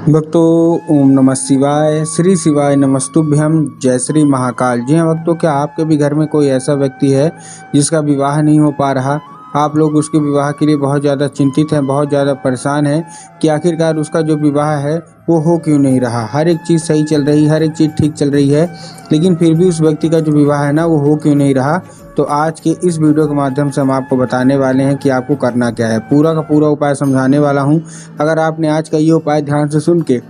भक्तों, ओम नमः शिवाय। श्री शिवाय नमस्तुभ्यम। जय श्री महाकाल। जी हाँ भक्तों, क्या आपके भी घर में कोई ऐसा व्यक्ति है जिसका विवाह नहीं हो पा रहा? आप लोग उसके विवाह के लिए बहुत ज़्यादा चिंतित हैं, बहुत ज़्यादा परेशान हैं कि आखिरकार उसका जो विवाह है वो हो क्यों नहीं रहा। हर एक चीज़ सही चल रही है, हर एक चीज़ ठीक चल रही है, लेकिन फिर भी उस व्यक्ति का जो विवाह है ना वो हो क्यों नहीं रहा। तो आज के इस वीडियो के माध्यम से हम आपको बताने वाले हैं कि आपको करना क्या है। पूरा का पूरा उपाय समझाने वाला हूँ। अगर आपने आज का ये उपाय ध्यान से सुन के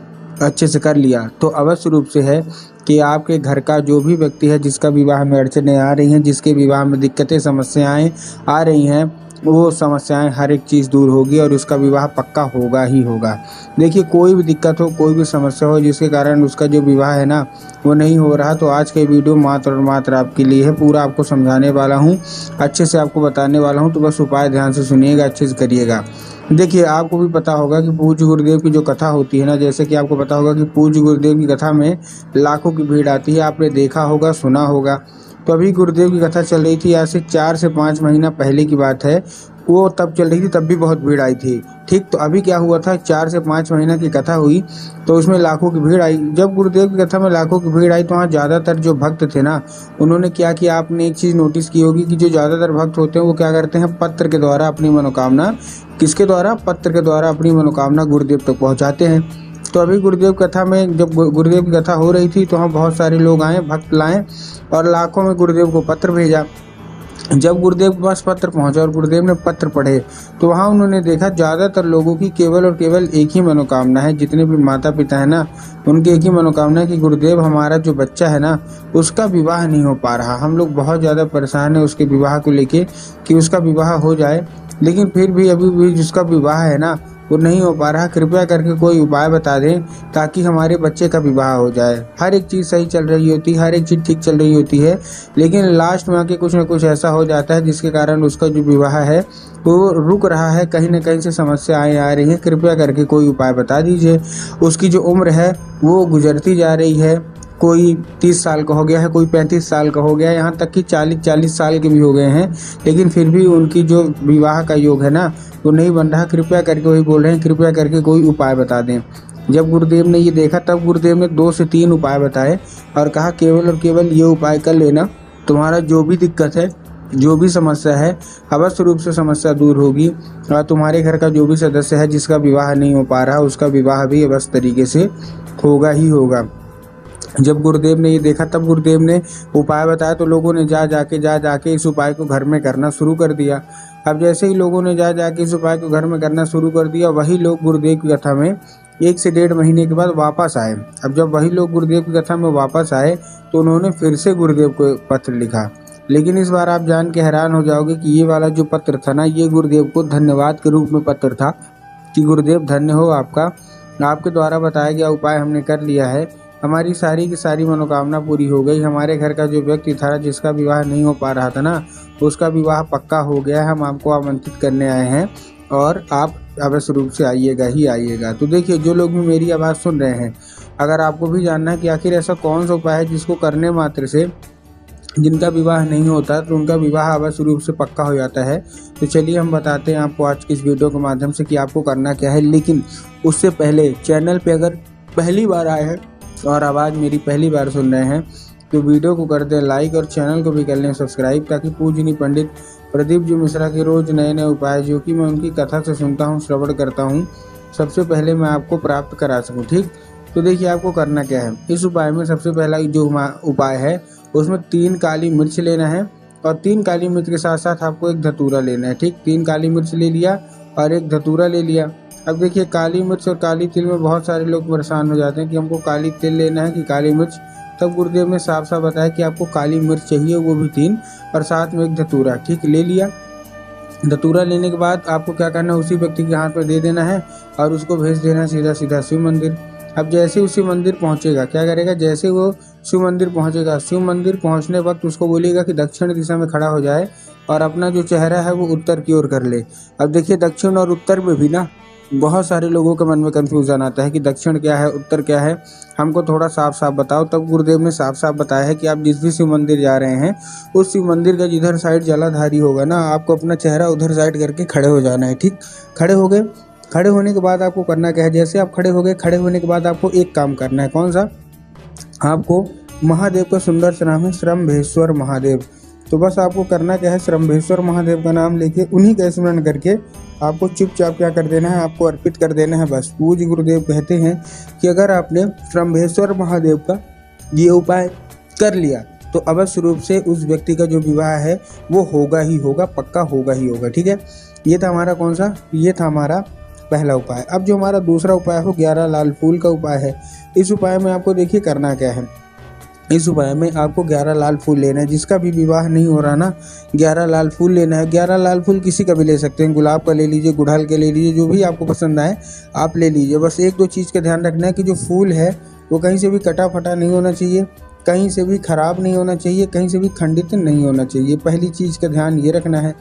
अच्छे से कर लिया तो अवश्य रूप से है कि आपके घर का जो भी व्यक्ति है जिसका विवाह में अड़चनें आ रही हैं, जिसके विवाह में दिक्कतें समस्याएं आ रही हैं, वो समस्याएं हर एक चीज़ दूर होगी और उसका विवाह पक्का होगा ही होगा। देखिए, कोई भी दिक्कत हो, कोई भी समस्या हो जिसके कारण उसका जो विवाह है ना वो नहीं हो रहा, तो आज का वीडियो मात्र और मात्र आपके लिए है। पूरा आपको समझाने वाला हूँ, अच्छे से आपको बताने वाला हूँ, तो बस उपाय ध्यान से सुनिएगा, अच्छे से करिएगा। देखिए, आपको भी पता होगा कि पूज्य गुरुदेव की जो कथा होती है ना, जैसे कि आपको पता होगा कि पूज्य गुरुदेव की कथा में लाखों की भीड़ आती है। आपने देखा होगा, सुना होगा। तो अभी गुरुदेव की कथा चल रही थी, आज से 4 से 5 महीना पहले की बात है। वो तब चल रही थी, तब भी बहुत भीड़ आई थी। ठीक, तो अभी क्या हुआ था, 4 से 5 महीना की कथा हुई तो उसमें लाखों की भीड़ आई। जब गुरुदेव की कथा में लाखों की भीड़ आई तो वहाँ ज़्यादातर जो भक्त थे ना, उन्होंने क्या किया, आपने एक चीज़ नोटिस की होगी कि जो ज़्यादातर भक्त होते हैं वो क्या करते हैं, पत्र के द्वारा अपनी मनोकामना, किसके द्वारा, पत्र के द्वारा अपनी मनोकामना गुरुदेव तक पहुँचाते हैं। तो अभी गुरुदेव कथा में जब गुरुदेव की कथा हो रही थी तो वहाँ बहुत सारे लोग आए, भक्त लाए और लाखों में गुरुदेव को पत्र भेजा। जब गुरुदेव के पास पत्र पहुंचा और गुरुदेव ने पत्र पढ़े तो वहाँ उन्होंने देखा ज़्यादातर लोगों की केवल और केवल एक ही मनोकामना है। जितने भी माता पिता है ना, उनकी एक ही मनोकामना है कि गुरुदेव, हमारा जो बच्चा है ना उसका विवाह नहीं हो पा रहा। हम लोग बहुत ज़्यादा परेशान है उसके विवाह को लेके कि उसका विवाह हो जाए, लेकिन फिर भी अभी भी जिसका विवाह है ना वो नहीं हो पा रहा। कृपया करके कोई उपाय बता दें ताकि हमारे बच्चे का विवाह हो जाए। हर एक चीज़ सही चल रही होती है, हर एक चीज़ ठीक चल रही होती है, लेकिन लास्ट में आके कुछ ना कुछ ऐसा हो जाता है जिसके कारण उसका जो विवाह है वो रुक रहा है। कहीं ना कहीं से समस्याएं आ रही हैं। कृपया करके कोई उपाय बता दीजिए। उसकी जो उम्र है वो गुजरती जा रही है। कोई 30 साल का हो गया है, कोई 35 साल का हो गया है, यहाँ तक कि 40 साल के भी हो गए हैं, लेकिन फिर भी उनकी जो विवाह का योग है ना वो नहीं बन रहा। कृपया करके, वही बोल रहे हैं, कृपया करके कोई उपाय बता दें। जब गुरुदेव ने ये देखा तब गुरुदेव ने 2 से 3 उपाय बताए और कहा केवल और केवल ये उपाय कर लेना, तुम्हारा जो भी दिक्कत है, जो भी समस्या है, अवश्य रूप से समस्या दूर होगी और तुम्हारे घर का जो भी सदस्य है जिसका विवाह नहीं हो पा रहा उसका विवाह भी अवश्य तरीके से होगा ही होगा। जब गुरुदेव ने ये देखा तब गुरुदेव ने उपाय बताया तो लोगों ने जा जाके इस उपाय को घर में करना शुरू कर दिया। अब जैसे ही लोगों ने जा जाके इस उपाय को घर में करना शुरू कर दिया, वही लोग गुरुदेव की कथा में 1 से 1.5 महीने के बाद वापस आए। अब जब वही लोग गुरुदेव की कथा में वापस आए तो उन्होंने फिर से गुरुदेव को पत्र लिखा, लेकिन इस बार आप जान के हैरान हो जाओगे कि ये वाला जो पत्र था ना, ये गुरुदेव को धन्यवाद के रूप में पत्र था कि गुरुदेव धन्य हो आपका, आपके द्वारा बताया गया उपाय हमने कर लिया है, हमारी सारी की सारी मनोकामना पूरी हो गई। हमारे घर का जो व्यक्ति था जिसका विवाह नहीं हो पा रहा था ना, उसका विवाह पक्का हो गया है। हम आपको आमंत्रित करने आए हैं और आप अवश्य रूप से आइएगा ही आइएगा। तो देखिए, जो लोग भी मेरी आवाज़ सुन रहे हैं, अगर आपको भी जानना है कि आखिर ऐसा कौन सा उपाय है जिसको करने मात्र से जिनका विवाह नहीं होता तो उनका विवाह अवश्य रूप से पक्का हो जाता है, तो चलिए हम बताते हैं आपको आज की इस वीडियो के माध्यम से कि आपको करना क्या है। लेकिन उससे पहले चैनल पे अगर पहली बार आए हैं और आवाज़ मेरी पहली बार सुन रहे हैं तो वीडियो को कर दें लाइक और चैनल को भी कर लें सब्सक्राइब, ताकि पूजनीय पंडित प्रदीप जी मिश्रा के रोज़ नए नए उपाय जो कि मैं उनकी कथा से सुनता हूँ, श्रवण करता हूँ, सबसे पहले मैं आपको प्राप्त करा सकूँ। ठीक, तो देखिए आपको करना क्या है। इस उपाय में सबसे पहला जो उपाय है उसमें 3 काली मिर्च लेना है और 3 काली मिर्च के साथ साथ आपको एक धतूरा लेना है। ठीक, 3 काली मिर्च ले लिया और एक धतूरा ले लिया। अब देखिए, काली मिर्च और काली तिल में बहुत सारे लोग परेशान हो जाते हैं कि हमको काली तिल लेना है कि काली मिर्च। तब गुरुदेव ने साफ साफ बताया कि आपको काली मिर्च चाहिए, वो भी 3, और साथ में एक धतूरा। ठीक, ले लिया। धतूरा लेने के बाद आपको क्या करना है, उसी व्यक्ति के हाथ में दे देना है और उसको भेज देना है सीधा सीधा शिव मंदिर। अब जैसे उसी मंदिर पहुंचेगा, क्या करेगा, जैसे वो शिव मंदिर पहुंचेगा, शिव मंदिर पहुंचने वक्त उसको बोलेगा कि दक्षिण दिशा में खड़ा हो जाए और अपना जो चेहरा है वो उत्तर की ओर कर ले। अब देखिए, दक्षिण और उत्तर में भी ना बहुत सारे लोगों के मन में कन्फ्यूज़न आता है कि दक्षिण क्या है, उत्तर क्या है, हमको थोड़ा साफ साफ बताओ। तब गुरुदेव ने साफ साफ बताया है कि आप जिस भी शिव मंदिर जा रहे हैं उस शिव मंदिर का जिधर साइड जलाधारी होगा ना, आपको अपना चेहरा उधर साइड करके खड़े हो जाना है। ठीक, खड़े हो गए। खड़े होने के बाद आपको करना क्या है, जैसे आप खड़े हो गए, खड़े होने के बाद आपको एक काम करना है। कौन सा? आपको महादेव का सुंदर सा नाम है श्रम्भेश्वर महादेव। तो बस आपको करना क्या है, श्रम्भेश्वर महादेव का नाम लेके उन्हीं का स्मरण करके आपको चुपचाप क्या कर देना है, आपको अर्पित कर देना है बस। पूज्य गुरुदेव कहते हैं कि अगर आपने श्रम्भेश्वर महादेव का ये उपाय कर लिया तो अवश्य रूप से उस व्यक्ति का जो विवाह है वो होगा ही होगा, पक्का होगा ही होगा। ठीक है, ये था हमारा कौन सा, ये था हमारा पहला उपाय। अब जो हमारा दूसरा उपाय हो 11 लाल फूल का उपाय है। इस उपाय में आपको देखिए करना क्या है, इस उपाय में आपको 11 लाल फूल लेना है। जिसका भी विवाह नहीं हो रहा ना, 11 लाल फूल लेना है। 11 लाल फूल किसी का भी ले सकते हैं, गुलाब का ले लीजिए, गुड़हल के ले लीजिए, जो भी आपको पसंद आए आप ले लीजिए। बस एक दो चीज़ का ध्यान रखना है कि जो फूल है वो कहीं से भी कटा फटा नहीं होना चाहिए, कहीं से भी खराब नहीं होना चाहिए, कहीं से भी खंडित नहीं होना चाहिए। पहली चीज़ का ध्यान ये रखना है।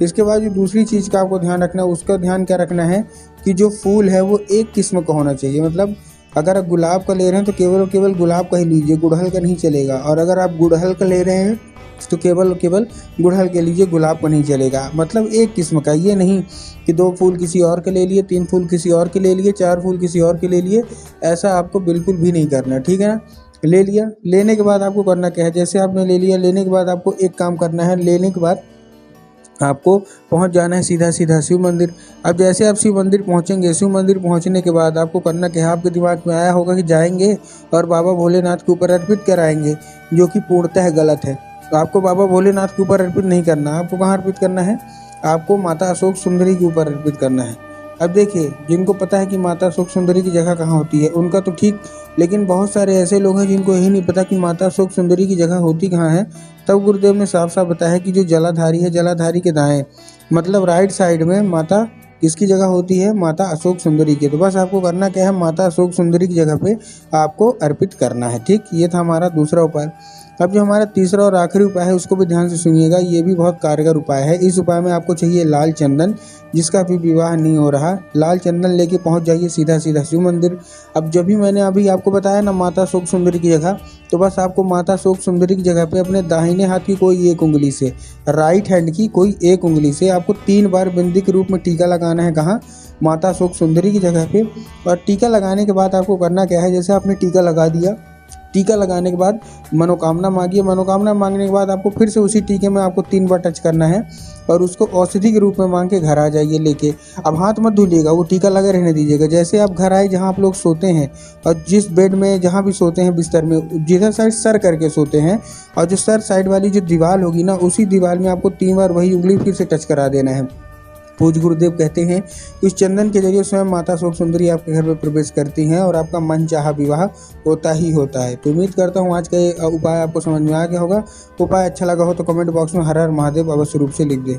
इसके बाद जो दूसरी चीज़ का आपको ध्यान रखना है, उसका ध्यान क्या रखना है कि जो फूल है वो एक किस्म का होना चाहिए। मतलब अगर आप गुलाब का ले रहे हैं तो केवल और केवल गुलाब का ही लीजिए, गुड़हल का नहीं चलेगा। और अगर आप गुड़हल का ले रहे हैं तो केवल और केवल गुड़हल के लीजिए, गुलाब का नहीं चलेगा। मतलब एक किस्म का, ये नहीं कि 2 फूल किसी और के ले लिए, 3 फूल किसी और के ले लिए, 4 फूल किसी और के ले लिए। ऐसा आपको बिल्कुल भी नहीं करना, ठीक है ना। ले लिया, लेने के बाद आपको करना क्या है, जैसे आपने ले लिया, लेने के बाद आपको एक काम करना है। लेने के बाद आपको पहुंच जाना है सीधा सीधा शिव मंदिर। अब जैसे आप शिव मंदिर पहुंचेंगे, शिव मंदिर पहुंचने के बाद आपको करना क्या है, आपके दिमाग में आया होगा कि जाएंगे और बाबा भोलेनाथ के ऊपर अर्पित कराएंगे, जो कि पूर्णतः गलत है। तो आपको बाबा भोलेनाथ के ऊपर अर्पित नहीं करना। आपको कहाँ अर्पित करना है, आपको माता अशोक सुंदरी के ऊपर अर्पित करना है। अब देखिए, जिनको पता है कि माता अशोक सुंदरी की जगह कहाँ होती है उनका तो ठीक, लेकिन बहुत सारे ऐसे लोग हैं जिनको यही नहीं पता कि माता अशोक सुंदरी की जगह होती कहाँ है। तब गुरुदेव ने साफ साफ बताया कि जो जलाधारी है, जलाधारी के दाएं मतलब राइट साइड में माता किसकी जगह होती है, माता अशोक सुंदरी की। तो बस आपको करना क्या है, माता अशोक सुंदरी की जगह पे आपको अर्पित करना है। ठीक, ये था हमारा दूसरा उपाय। अब जो हमारा तीसरा और आखिरी उपाय है उसको भी ध्यान से सुनिएगा, ये भी बहुत कारगर उपाय है। इस उपाय में आपको चाहिए लाल चंदन। जिसका भी विवाह नहीं हो रहा, लाल चंदन लेके पहुंच जाइए सीधा सीधा शिव मंदिर। अब जब भी मैंने अभी आपको बताया ना माता अशोक सुंदरी की जगह, तो बस आपको माता अशोक सुंदरी की जगह पे अपने दाहिने हाथ की कोई एक उंगली से, राइट हैंड की कोई एक उंगली से आपको 3 बार बिंदी के रूप में टीका लगाना है। कहाँ, माता अशोक सुंदरी की जगह पे। और टीका लगाने के बाद आपको करना क्या है, जैसे आपने टीका लगा दिया, टीका लगाने के बाद मनोकामना मांगिए। मनोकामना मांगने के बाद आपको फिर से उसी टीके में आपको 3 बार टच करना है और उसको औषधि के रूप में मांग के घर आ जाइए लेके। अब हाथ मत धुलिएगा, वो टीका लगा रहने दीजिएगा। जैसे आप घर आए, जहाँ आप लोग सोते हैं और जिस बेड में जहाँ भी सोते हैं बिस्तर में, जिधर साइड सर करके सोते हैं, और जो सर साइड वाली जो दीवार होगी ना, उसी दीवार में आपको 3 बार वही उंगली फिर से टच करा देना है। पूज्य गुरुदेव कहते हैं कि इस चंदन के जरिए स्वयं माता अशोक सुंदरी आपके घर में प्रवेश करती हैं और आपका मन चाहा विवाह होता ही होता है। तो उम्मीद करता हूँ आज का ये उपाय आपको समझ में आ गया होगा। उपाय अच्छा लगा हो तो कमेंट बॉक्स में हर हर महादेव अवश्य रूप से लिख दे।